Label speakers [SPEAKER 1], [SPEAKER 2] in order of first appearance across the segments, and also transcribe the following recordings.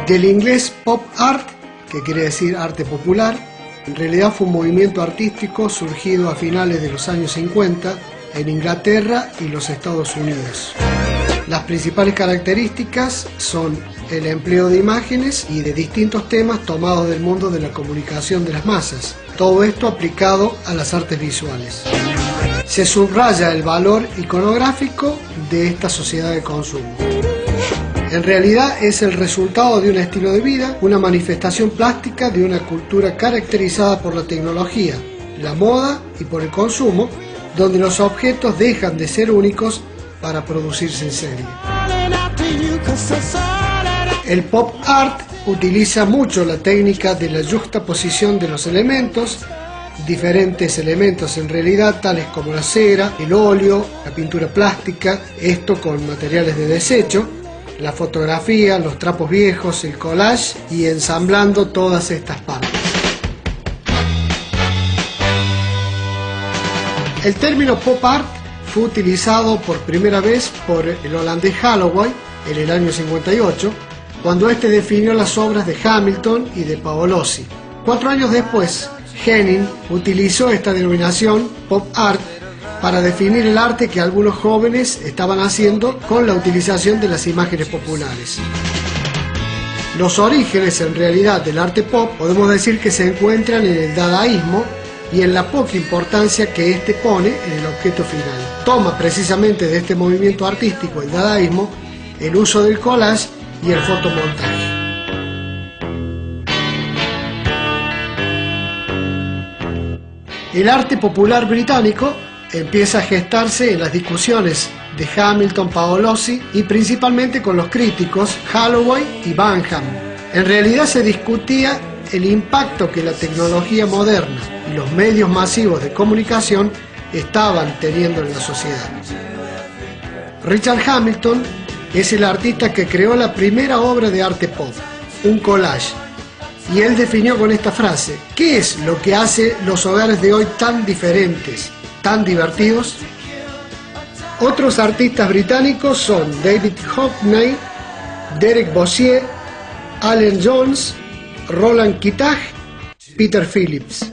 [SPEAKER 1] Del inglés pop art, que quiere decir arte popular, en realidad fue un movimiento artístico surgido a finales de los años 50 en Inglaterra y los Estados Unidos. Las principales características son el empleo de imágenes y de distintos temas tomados del mundo de la comunicación de las masas. Todo esto aplicado a las artes visuales. Se subraya el valor iconográfico de esta sociedad de consumo. En realidad es el resultado de un estilo de vida, una manifestación plástica de una cultura caracterizada por la tecnología, la moda y por el consumo, donde los objetos dejan de ser únicos para producirse en serie. El pop art utiliza mucho la técnica de la yuxtaposición de los elementos, diferentes elementos en realidad, tales como la cera, el óleo, la pintura plástica, esto con materiales de desecho, la fotografía, los trapos viejos, el collage y ensamblando todas estas partes. El término pop art fue utilizado por primera vez por el holandés Halloway en el año 58, cuando este definió las obras de Hamilton y de Paolozzi. 4 años después, Henning utilizó esta denominación pop art para definir el arte que algunos jóvenes estaban haciendo con la utilización de las imágenes populares. Los orígenes en realidad del arte pop podemos decir que se encuentran en el dadaísmo y en la poca importancia que éste pone en el objeto final. Toma precisamente de este movimiento artístico, el dadaísmo, el uso del collage y el fotomontaje. El arte popular británico empieza a gestarse en las discusiones de Hamilton, Paolozzi y principalmente con los críticos Halloway y Banham. En realidad se discutía el impacto que la tecnología moderna y los medios masivos de comunicación estaban teniendo en la sociedad. Richard Hamilton es el artista que creó la primera obra de arte pop, un collage, y él definió con esta frase: ¿qué es lo que hace los hogares de hoy tan diferentes, tan divertidos? Otros artistas británicos son David Hockney, Derek Bossier, Alan Jones, Roland Kitaj, Peter Phillips.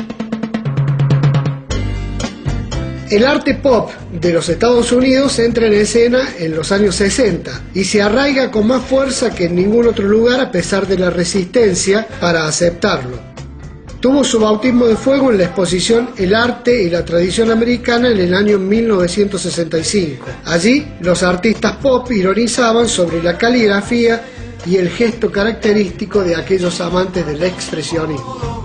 [SPEAKER 1] El arte pop de los Estados Unidos entra en escena en los años 60 y se arraiga con más fuerza que en ningún otro lugar a pesar de la resistencia para aceptarlo. Tuvo su bautismo de fuego en la exposición El arte y la tradición americana en el año 1965. Allí los artistas pop ironizaban sobre la caligrafía y el gesto característico de aquellos amantes del expresionismo.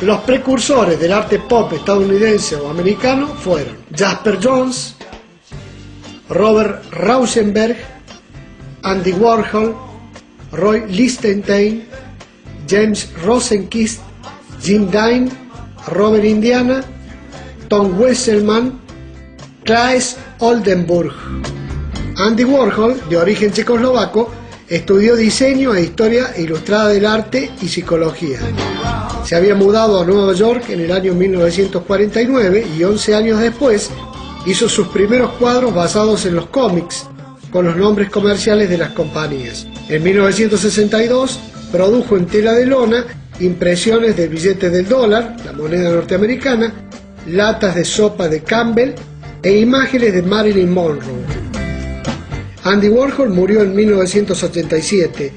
[SPEAKER 1] Los precursores del arte pop estadounidense o americano fueron Jasper Johns, Robert Rauschenberg, Andy Warhol, Roy Lichtenstein, James Rosenquist, Jim Dine, Robert Indiana, Tom Wesselmann, Claes Oldenburg. Andy Warhol, de origen checoslovaco, estudió diseño e historia ilustrada del arte y psicología. Se había mudado a Nueva York en el año 1949 y 11 años después hizo sus primeros cuadros basados en los cómics, con los nombres comerciales de las compañías. En 1962 produjo en tela de lona impresiones del billete del dólar, la moneda norteamericana, latas de sopa de Campbell e imágenes de Marilyn Monroe. Andy Warhol murió en 1987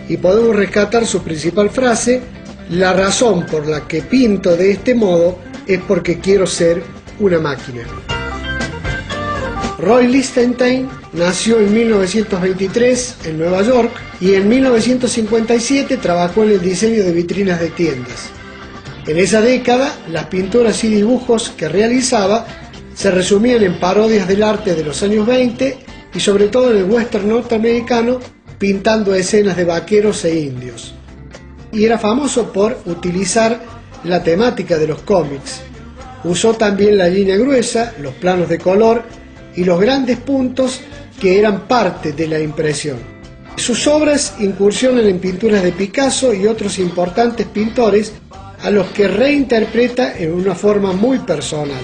[SPEAKER 1] y podemos rescatar su principal frase: la razón por la que pinto de este modo es porque quiero ser una máquina. Roy Lichtenstein nació en 1923 en Nueva York y en 1957 trabajó en el diseño de vitrinas de tiendas. En esa década, las pinturas y dibujos que realizaba se resumían en parodias del arte de los años 20 y sobre todo en el western norteamericano, pintando escenas de vaqueros e indios. Y era famoso por utilizar la temática de los cómics. Usó también la línea gruesa, los planos de color y los grandes puntos que eran parte de la impresión. Sus obras incursionan en pinturas de Picasso y otros importantes pintores a los que reinterpreta en una forma muy personal.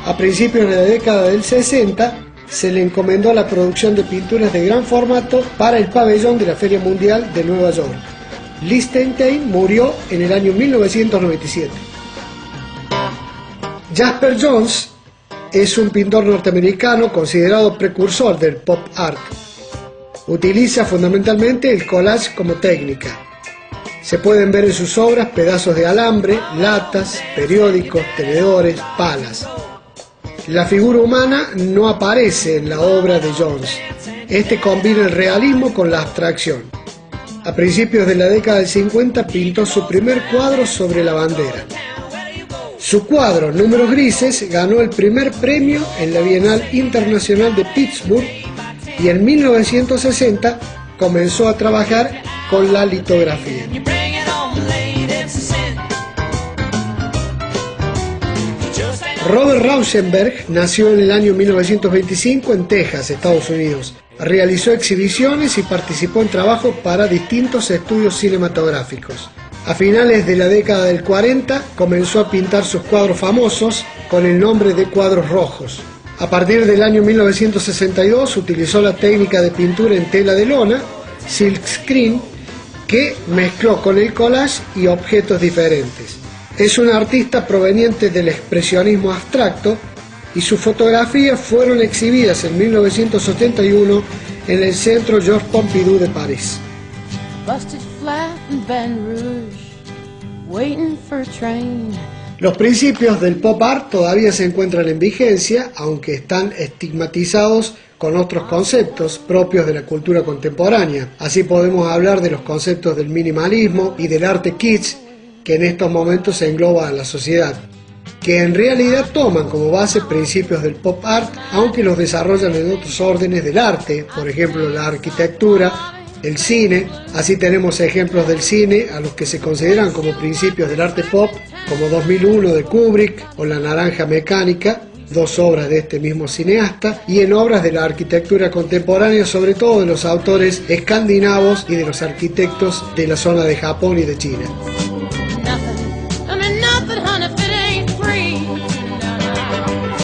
[SPEAKER 1] A principios de la década del 60 se le encomendó la producción de pinturas de gran formato para el pabellón de la Feria Mundial de Nueva York. Lichtenstein murió en el año 1997. Jasper Johns es un pintor norteamericano considerado precursor del pop art. Utiliza fundamentalmente el collage como técnica. Se pueden ver en sus obras pedazos de alambre, latas, periódicos, tenedores, palas. La figura humana no aparece en la obra de Johns. Este combina el realismo con la abstracción. A principios de la década del 50 pintó su primer cuadro sobre la bandera. Su cuadro, Números Grises, ganó el primer premio en la Bienal Internacional de Pittsburgh y en 1960 comenzó a trabajar con la litografía. Robert Rauschenberg nació en el año 1925 en Texas, Estados Unidos. Realizó exhibiciones y participó en trabajos para distintos estudios cinematográficos. A finales de la década del 40 comenzó a pintar sus cuadros famosos con el nombre de cuadros rojos. A partir del año 1962 utilizó la técnica de pintura en tela de lona, silkscreen, que mezcló con el collage y objetos diferentes. Es un artista proveniente del expresionismo abstracto y sus fotografías fueron exhibidas en 1971 en el Centro Georges Pompidou de París. Los principios del pop art todavía se encuentran en vigencia, aunque están estigmatizados con otros conceptos propios de la cultura contemporánea. Así podemos hablar de los conceptos del minimalismo y del arte kitsch, que en estos momentos se engloba a la sociedad, que en realidad toman como base principios del pop art, aunque los desarrollan en otros órdenes del arte, por ejemplo la arquitectura, el cine. Así tenemos ejemplos del cine a los que se consideran como principios del arte pop, como 2001 de Kubrick o La Naranja Mecánica, dos obras de este mismo cineasta, y en obras de la arquitectura contemporánea, sobre todo de los autores escandinavos y de los arquitectos de la zona de Japón y de China.